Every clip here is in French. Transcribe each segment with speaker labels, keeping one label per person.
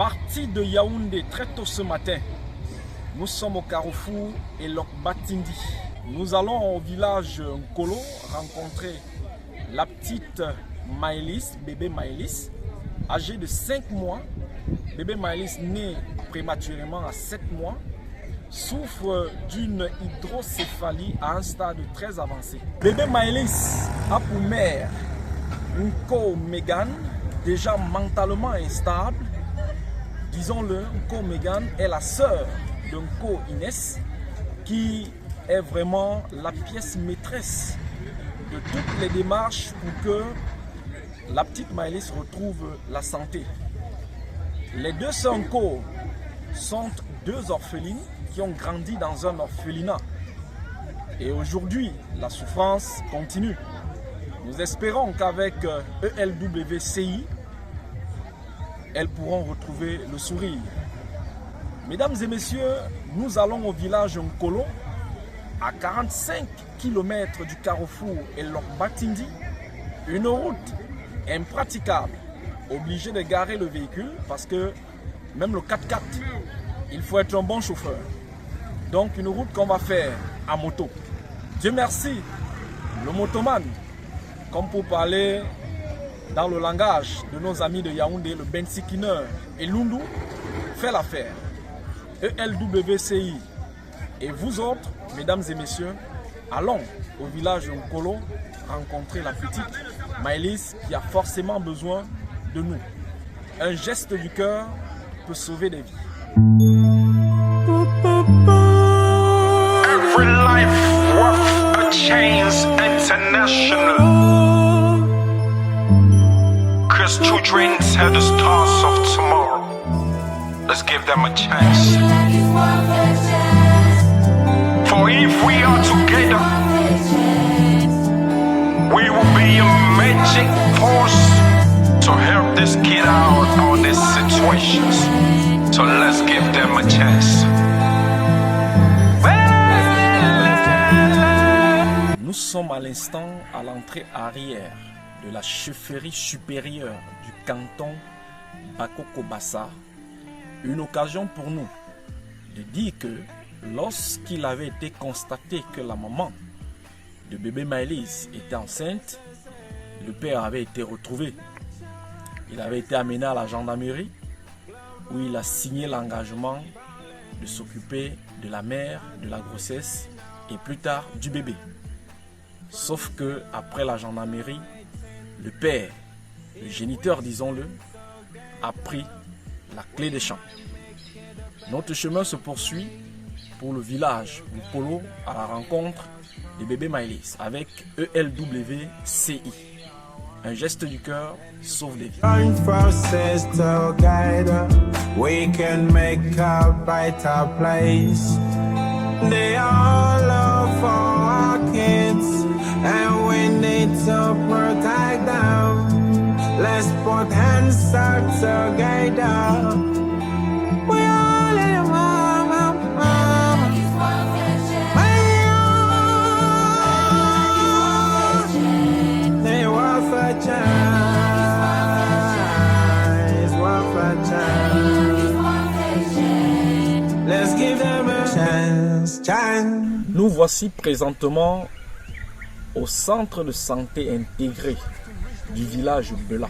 Speaker 1: Parti de Yaoundé très tôt ce matin, nous sommes au carrefour Elok Batindi. Nous allons au village Nkolo rencontrer la petite Maëlys, bébé Maëlys, âgée de 5 mois. Bébé Maëlys né prématurément à 7 mois, souffre d'une hydrocéphalie à un stade très avancé. Bébé Maëlys a pour mère Nko Megan, déjà mentalement instable. Disons-le, Nko Megan est la sœur de Nko Inès, qui est vraiment la pièce maîtresse de toutes les démarches pour que la petite Maëlys retrouve la santé. Les deux sœurs Nko sont deux orphelines qui ont grandi dans un orphelinat. Et aujourd'hui, la souffrance continue. Nous espérons qu'avec ELWCI, elles pourront retrouver le sourire. Mesdames et messieurs, nous allons au village Nkolo, à 45 km du carrefour Elok Batindi, une route impraticable, obligé de garer le véhicule parce que même le 4x4, il faut être un bon chauffeur. Donc une route qu'on va faire à moto. Dieu merci, le motoman, comme pour parler dans le langage de nos amis de Yaoundé, le Bensikineur et Lundu, fait l'affaire. ELWCI et vous autres, mesdames et messieurs, allons au village Nkolo rencontrer la petite Maëlys qui a forcément besoin de nous. Un geste du cœur peut sauver des vies.
Speaker 2: Every life worth a change international. Cause children are the stars of tomorrow. Let's give them a chance. For if we are together, we will be a magic force to help this kid out of these situations. So let's give them a chance.
Speaker 1: Nous sommes à l'instant à l'entrée arrière de la chefferie supérieure du canton Bakoko-Bassa. Une occasion pour nous de dire que lorsqu'il avait été constaté que la maman de bébé Maëlys était enceinte, le père avait été retrouvé. Il avait été amené à la gendarmerie où il a signé l'engagement de s'occuper de la mère, de la grossesse et plus tard du bébé. Sauf que après la gendarmerie, le père, le géniteur disons-le, a pris la clé des champs. Notre chemin se poursuit pour le village Nkolo à la rencontre de bébé Maëlys avec ELWCI. Un geste du cœur sauve des vies. We can make a brighter place. They all love for our kids, and we need to protect them. Let's put hands out together. We all in mama, mama. They want for chance. Let's give them a chance. Nous voici présentement au centre de santé intégré du village Bela,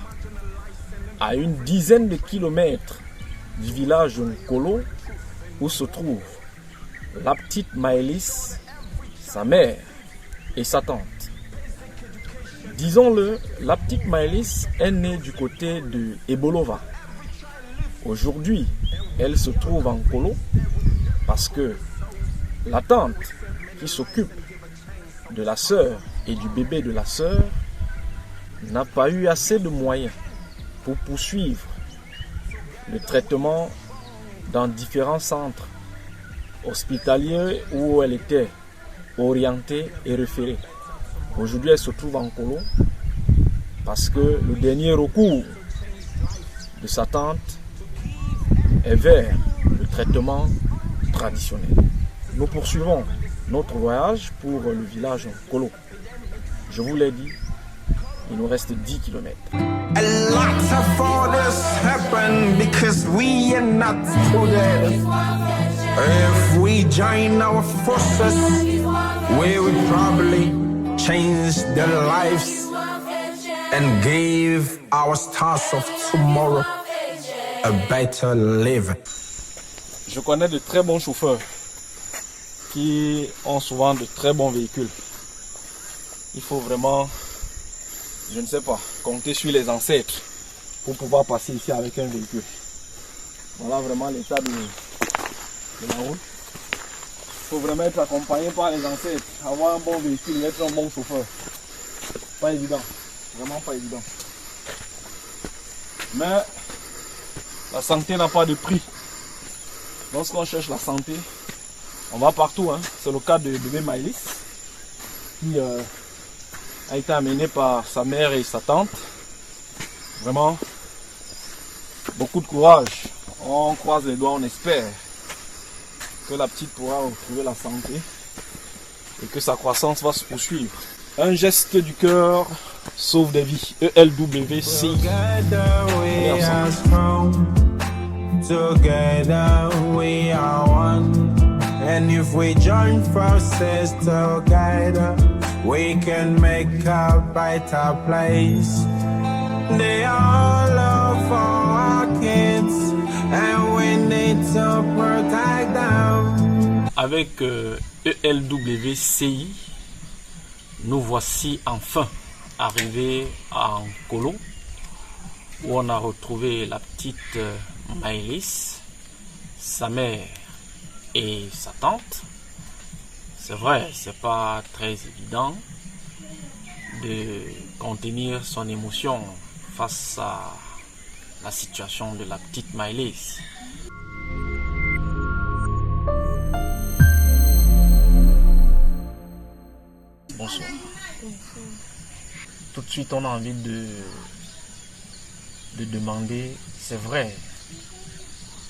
Speaker 1: à une dizaine de kilomètres du village Nkolo, où se trouve la petite Maëlys, sa mère et sa tante. Disons-le, la petite Maëlys est née du côté de Ebolova. Aujourd'hui, elle se trouve en Nkolo parce que la tante qui s'occupe de la sœur et du bébé de la sœur n'a pas eu assez de moyens pour poursuivre le traitement dans différents centres hospitaliers où elle était orientée et référée. Aujourd'hui, elle se trouve en Nkolo parce que le dernier recours de sa tante est vers le traitement traditionnel. Nous poursuivons notre voyage pour le village Nkolo. Je vous l'ai dit, il nous reste 10 km.
Speaker 3: A lot of all this happened because we are not together. If we join our forces, we would probably change their lives and give our stars of tomorrow a better life.
Speaker 1: Je connais de très bons chauffeurs qui ont souvent de très bons véhicules. Il faut vraiment, je ne sais pas, compter sur les ancêtres pour pouvoir passer ici avec un véhicule. Voilà vraiment l'état de la route. Il faut vraiment être accompagné par les ancêtres, avoir un bon véhicule, être un bon chauffeur. Pas évident, vraiment pas évident. Mais la santé n'a pas de prix. Lorsqu'on cherche la santé, on va partout. Hein. C'est le cas de bébé Maëlys qui a été amené par sa mère et sa tante. Vraiment, beaucoup de courage. On croise les doigts, on espère que la petite pourra retrouver la santé et que sa croissance va se poursuivre. Un geste du cœur sauve des vies. ELWCI.
Speaker 3: Together we are one. And if we join forces together, we can make a better place. They all love for our kids, and we need to protect them.
Speaker 1: Avec ELWCI, nous voici enfin arrivés à Nkolo, où on a retrouvé la petite Maëlys, sa mère et sa tante. C'est vrai, c'est pas très évident de contenir son émotion face à la situation de la petite Maëlys. Bonsoir. Tout de suite, on a envie de demander, c'est vrai,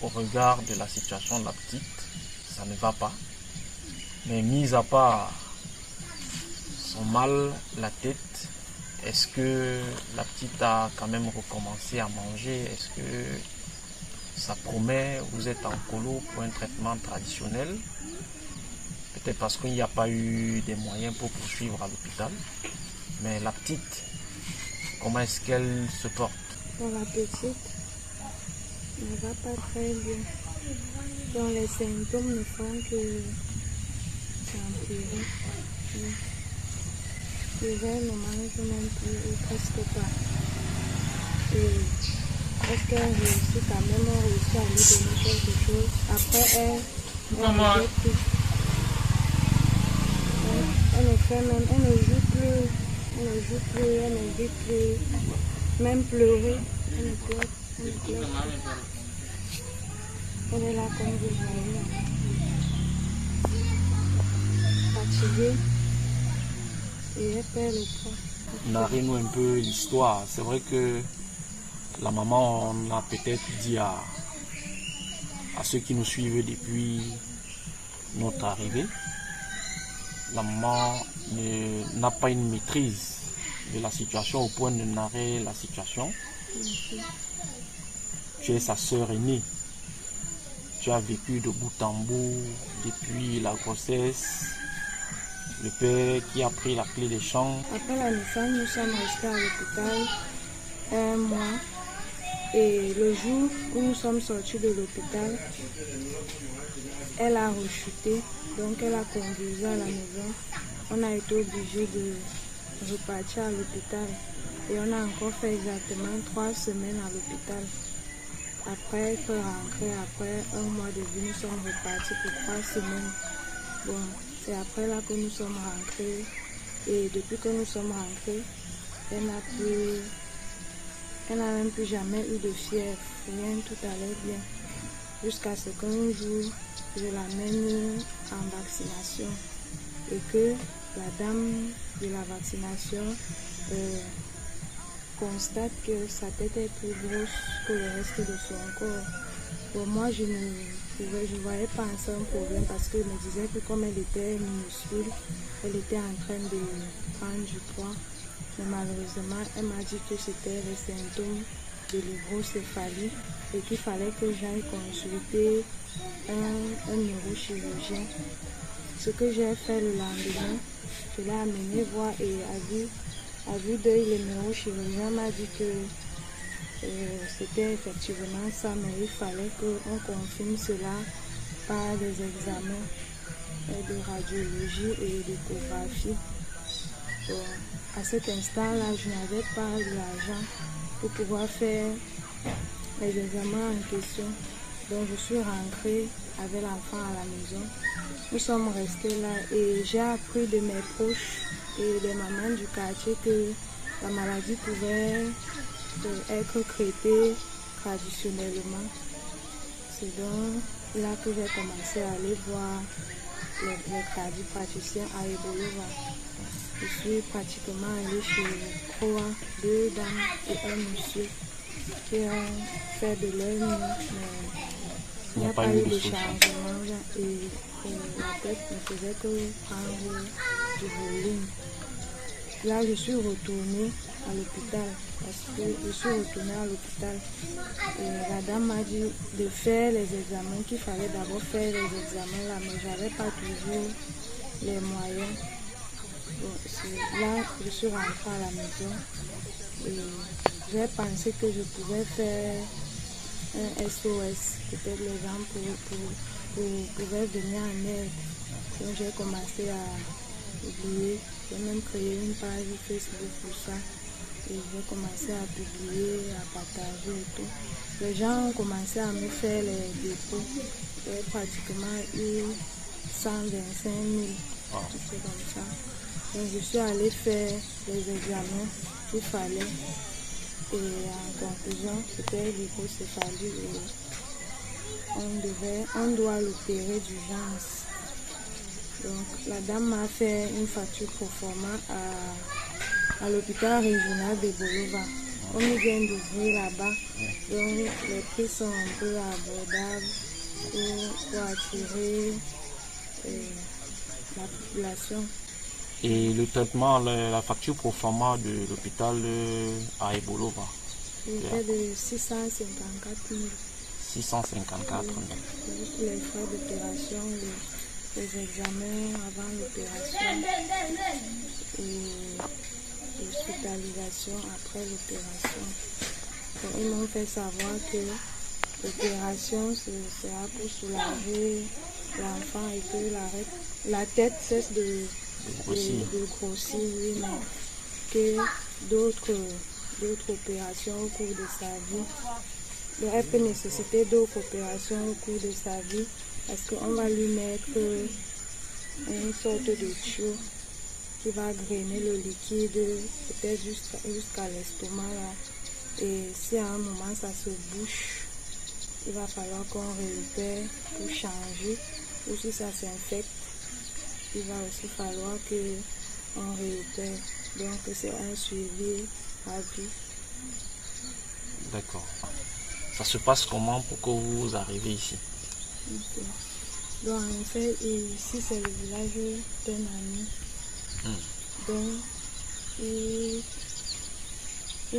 Speaker 1: au regard de la situation de la petite, ça ne va pas. Mais mis à part son mal, la tête, est-ce que la petite a quand même recommencé à manger? Est-ce que ça promet? Vous êtes en colo pour un traitement traditionnel? Peut-être parce qu'il n'y a pas eu des moyens pour poursuivre à l'hôpital. Mais la petite, comment est-ce qu'elle se porte?
Speaker 4: Pour la petite, ne va pas très bien. Donc les symptômes ne font que s'empirer. Elle ne mange même plus ou presque pas. Et est-ce qu'elle réussit quand même, on réussit à lui donner quelque chose? Après elle ne fait plus. Elle ne fait même, elle ne joue plus, elle ne joue plus, elle ne vit plus. Même pleurer, elle ne pleure, elle ne pleure plus. Elle est là comme vous voyez, fatiguée et elle perd le poids.
Speaker 1: Narrez-nous un peu l'histoire. C'est vrai que la maman, on a peut-être dit à ceux qui nous suivent depuis notre arrivée, la maman n'a pas une maîtrise de la situation au point de narrer la situation. Tu es sa sœur aînée. Tu as vécu de bout en bout depuis la grossesse. Le père qui a pris la clé des champs.
Speaker 4: Après la naissance, nous sommes restés à l'hôpital un mois. Et le jour où nous sommes sortis de l'hôpital, elle a rechuté. Donc elle a conduit à la maison. On a été obligés de repartir à l'hôpital. Et on a encore fait exactement 3 semaines à l'hôpital. Après, il faut rentrer. Après un mois de vie, nous sommes repartis pour 3 semaines. Bon, c'est après là que nous sommes rentrés. Et depuis que nous sommes rentrés, elle n'a même plus jamais eu de fièvre. Rien, tout allait bien. Jusqu'à ce qu'un jour, je l'amène en vaccination. Et que la dame de la vaccination constate que sa tête est plus grosse que le reste de son corps. Pour moi, je ne voyais pas en ça un problème parce qu'elle me disait que comme elle était minuscule, elle était en train de prendre du poids. Mais malheureusement, elle m'a dit que c'était les symptômes de l'hygrocéphalie et qu'il fallait que j'aille consulter un neurochirurgien. Ce que j'ai fait le lendemain, je l'ai amené voir et à vue d'œil, le neurochirurgien m'a dit que c'était effectivement ça, mais il fallait qu'on confirme cela par des examens de radiologie et d'échographie. À cet instant-là, je n'avais pas l'argent pour pouvoir faire les examens en question. Donc je suis rentrée avec l'enfant à la maison. Nous sommes restés là et j'ai appris de mes proches et des mamans du quartier que la maladie pouvait être traitée traditionnellement. C'est donc là que j'ai commencé à aller voir les tradipraticiens à Ebolova. Je suis pratiquement allée chez 3, 2 dames et un monsieur qui ont fait de leur mieux, mais il n'y a pas eu de changement et la tête ne faisait que prendre du volume. Là, je suis retournée à l'hôpital parce que je suis retournée à l'hôpital et la dame m'a dit de faire les examens, qu'il fallait d'abord faire les examens là, mais je n'avais pas toujours les moyens. Donc, là, je suis rentrée à la maison et j'ai pensé que je pouvais faire un SOS, peut-être les gens pouvaient venir en aide. Donc j'ai commencé à publier, j'ai même créé une page Facebook pour ça et j'ai commencé à publier, à partager et tout. Les gens ont commencé à me faire les dépôts, j'ai pratiquement eu 125 000, c'est comme ça. Donc je suis allée faire les examens qu'il fallait. Et en conclusion, c'était l'hygrocéphalie et on doit l'opérer d'urgence. Donc la dame m'a fait une facture pro forma à l'hôpital régional de Bolova. On vient d'ouvrir là-bas, donc les prix sont un peu abordables pour attirer la population.
Speaker 5: Et le traitement, la facture pro forma de l'hôpital à Ebolova?
Speaker 4: C'était de 654 000.
Speaker 5: 654 000.
Speaker 4: Juste les frais d'opération, les examens avant l'opération et l'hospitalisation après l'opération. Ils m'ont fait savoir que l'opération sera pour soulager l'enfant et que la tête cesse de grossir, oui, mais que d'autres opérations au cours de sa vie. Donc, elle peut nécessiter d'autres opérations au cours de sa vie parce qu'on va lui mettre une sorte de tuyau qui va drainer le liquide peut-être jusqu'à l'estomac là. Et si à un moment ça se bouche, il va falloir qu'on réopère pour changer. Ou si ça s'infecte, il va aussi falloir qu'on réopère. Donc c'est un suivi à vie.
Speaker 5: D'accord. Ça se passe comment pour que vous arrivez ici?
Speaker 4: Okay. Donc en fait, ici c'est le village d'un ami. Donc il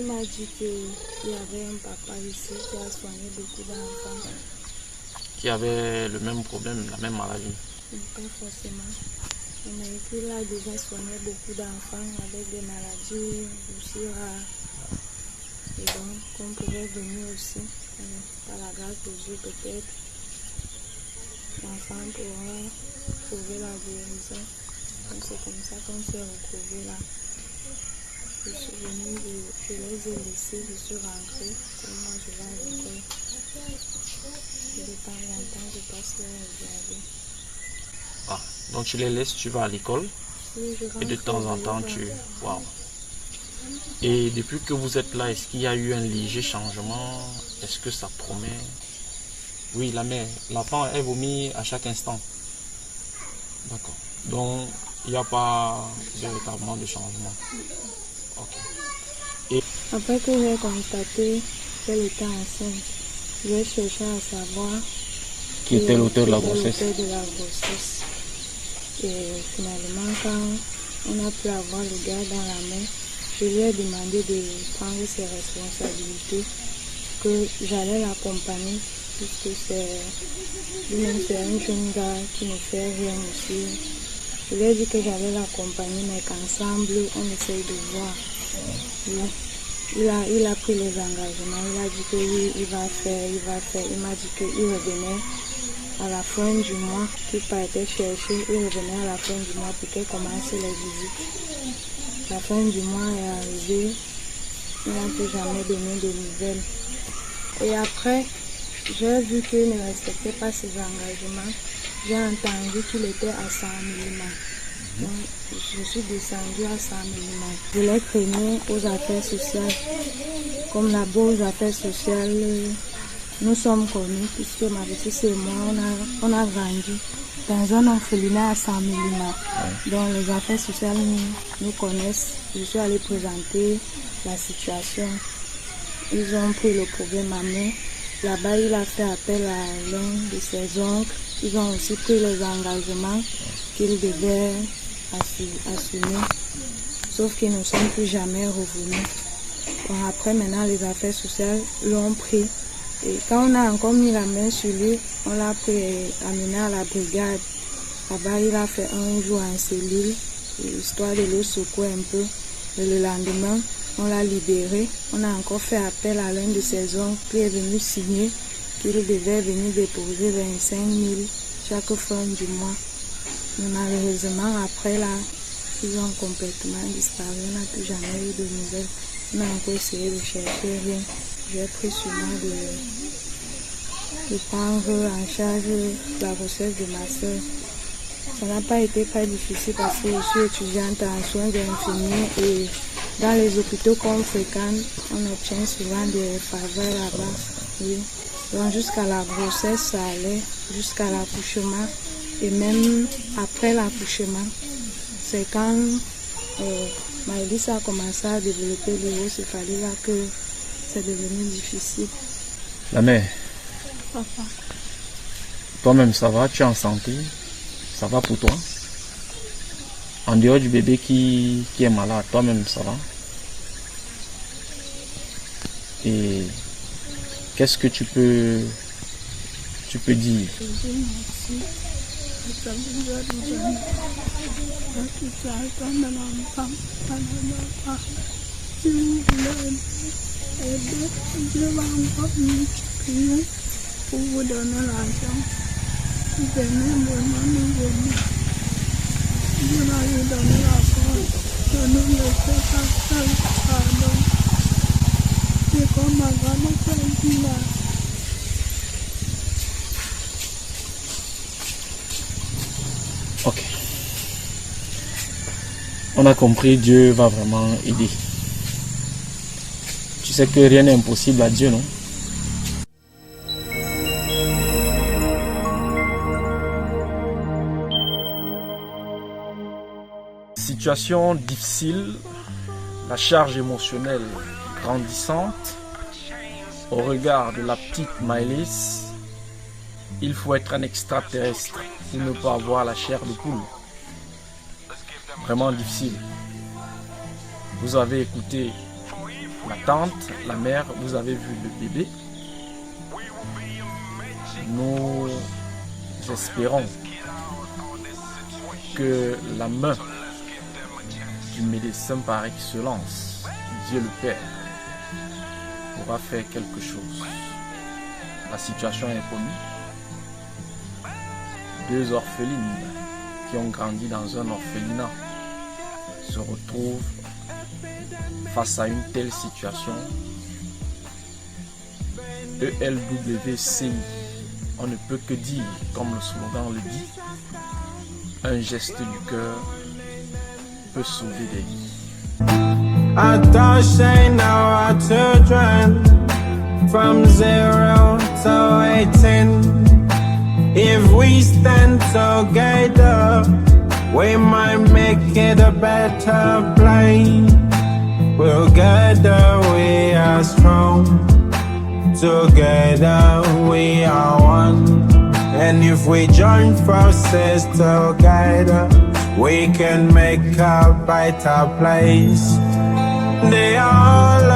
Speaker 4: m'a dit qu'il y avait un papa ici qui a soigné beaucoup d'enfants.
Speaker 5: Qui avait le même problème, la même maladie?
Speaker 4: Pas forcément. Mais qu'il a déjà soigné beaucoup d'enfants avec des maladies aussi rares. Et donc, qu'on pouvait venir aussi, par la grâce de Dieu peut-être, l'enfant pourra trouver la guérison. Donc c'est comme ça qu'on s'est retrouvés là. Je suis venue, je les ai laissés, je suis rentrée, et moi je vais à l'école. Et de temps en temps, je passe les regarder.
Speaker 5: Ah, donc tu les laisses, tu vas à l'école,
Speaker 4: Oui, je rentre
Speaker 5: et de temps en temps tu... Waouh. Et depuis que vous êtes là, est-ce qu'il y a eu un léger changement? Est-ce que ça promet? Oui, la mère, l'enfant, elle vomit à chaque instant. D'accord. Donc, il n'y a pas véritablement de changement. Ok.
Speaker 4: Après que j'ai constaté qu'elle était enceinte, j'ai cherché à savoir
Speaker 5: Qui était l'auteur de la grossesse?
Speaker 4: L'auteur de la grossesse. Et finalement, quand on a pu avoir le gars dans la main, je lui ai demandé de prendre ses responsabilités, que j'allais l'accompagner, puisque lui-même c'est un jeune gars qui ne fait rien aussi. Je lui ai dit que j'allais l'accompagner, mais qu'ensemble, on essaye de voir. Il a pris les engagements, il a dit que oui, il va faire. Il m'a dit qu'il revenait à la fin du mois, qu'il partait chercher, il revenait à la fin du mois pour qu'il commence les visites. La fin du mois est arrivée, il n'a plus jamais donné de nouvelles. Et après, j'ai vu qu'il ne respectait pas ses engagements. J'ai entendu qu'il était à 100 000. Donc, je suis descendue à 100 000. Je l'ai traîné aux affaires sociales. Comme là-bas aux affaires sociales, nous sommes connus, puisque ma petite et moi, on a grandi dans un orphelinat à 100 000. Donc les affaires sociales nous connaissent. Je suis allée présenter la situation. Ils ont pris le problème à main. Là-bas, il a fait appel à l'un de ses oncles. Ils ont aussi pris les engagements qu'ils devaient assumer. Sauf qu'ils ne sont plus jamais revenus. Bon, après, maintenant, les affaires sociales l'ont pris. Et quand on a encore mis la main sur lui, on l'a pris et amené à la brigade. Là-bas, il a fait un jour en cellule, histoire de le secouer un peu. Et le lendemain, on l'a libéré. On a encore fait appel à l'un de ses oncles qui est venu signer qu'il devait venir déposer 25 000 chaque fin du mois. Mais malheureusement, après là, ils ont complètement disparu. On n'a plus jamais eu de nouvelles. On a encore essayé de chercher rien. J'ai pris sur moi de prendre en charge la grossesse de ma soeur. Ça n'a pas été très difficile parce que je suis étudiante en soins d'infirmiers et dans les hôpitaux qu'on fréquente, on obtient souvent des faveurs là-bas. Oui. Donc jusqu'à la grossesse, ça allait, jusqu'à l'accouchement et même après l'accouchement. C'est quand Maëlys a commencé à développer l'hydrocéphalie là que c'est devenu difficile.
Speaker 5: La mère,
Speaker 4: Papa,
Speaker 5: toi-même ça va, tu es en santé, ça va pour toi? En dehors du bébé qui est malade, toi-même ça va? Et qu'est-ce que tu peux dire?
Speaker 4: je dis merci. Je vais encore multiplier pour vous donner l'argent. Venez vraiment nous aider. Vous m'avez donné la force de nous laisser passer, pardon. C'est comme ma grand-mère dit là.
Speaker 5: Ok. On a compris, Dieu va vraiment aider. Tu sais que rien n'est impossible à Dieu, non?
Speaker 1: Situation difficile, la charge émotionnelle grandissante. Au regard de la petite Maëlys, il faut être un extraterrestre pour ne pas avoir la chair de poule. Vraiment difficile. Vous avez écouté la tante, la mère, vous avez vu le bébé. Nous espérons que la main du médecin par excellence, Dieu le Père, pourra faire quelque chose. La situation est connue. 2 orphelines qui ont grandi dans un orphelinat se retrouvent face à une telle situation. ELWCI, on ne peut que dire, comme le slogan le dit, un geste du cœur peut sauver des vies.
Speaker 3: Adoption our children from 0 to 18. If we stand together, we might make it a better place. Together we are strong. Together we are one. And if we join forces together, we can make a better place. They are all